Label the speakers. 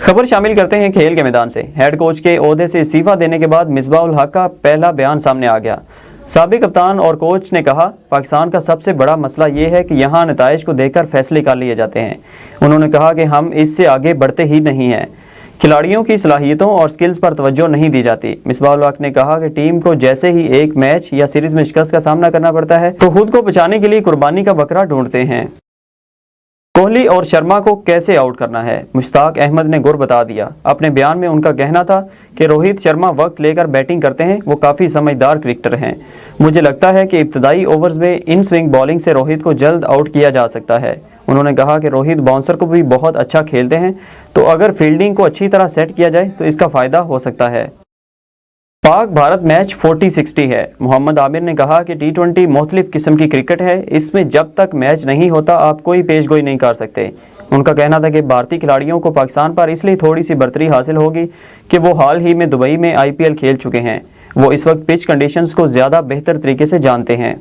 Speaker 1: खबर शामिल करते हैं खेल के मैदान से। हेड कोच के ओहदे से इस्तीफा देने के बाद मिसबाह-उल हक का पहला बयान सामने आ गया। साबिक कप्तान और कोच ने कहा, पाकिस्तान का सबसे बड़ा मसला ये है कि यहाँ नताइज को देखकर फैसले कर लिए जाते हैं। उन्होंने कहा कि हम इससे आगे बढ़ते ही नहीं हैं। खिलाड़ियों की सलाहियतों और स्किल्स पर तवज्जो नहीं दी जाती। मिसबाह-उल हक ने कहा कि टीम को जैसे ही एक मैच या सीरीज में शिकस्त का सामना करना पड़ता है तो खुद को बचाने के लिए कुर्बानी का बकरा ढूंढते हैं। कोहली और शर्मा को कैसे आउट करना है, मुश्ताक अहमद ने गुर बता दिया। अपने बयान में उनका कहना था कि रोहित शर्मा वक्त लेकर बैटिंग करते हैं, वो काफ़ी समझदार क्रिकेटर हैं। मुझे लगता है कि इब्तदाई ओवर्स में इन स्विंग बॉलिंग से रोहित को जल्द आउट किया जा सकता है। उन्होंने कहा कि रोहित बाउंसर को भी बहुत अच्छा खेलते हैं, तो अगर फील्डिंग को अच्छी तरह सेट किया जाए तो इसका फ़ायदा हो सकता है। पाक भारत मैच 40-60 है। मोहम्मद आमिर ने कहा कि T20 मुख्तलिफ किस्म की क्रिकेट है, इसमें जब तक मैच नहीं होता आप कोई पेशगोई नहीं कर सकते। उनका कहना था कि भारतीय खिलाड़ियों को पाकिस्तान पर इसलिए थोड़ी सी बर्तरी हासिल होगी कि वो हाल ही में दुबई में IPL खेल चुके हैं। वो इस वक्त पिच कंडीशंस को ज़्यादा बेहतर तरीके से जानते हैं।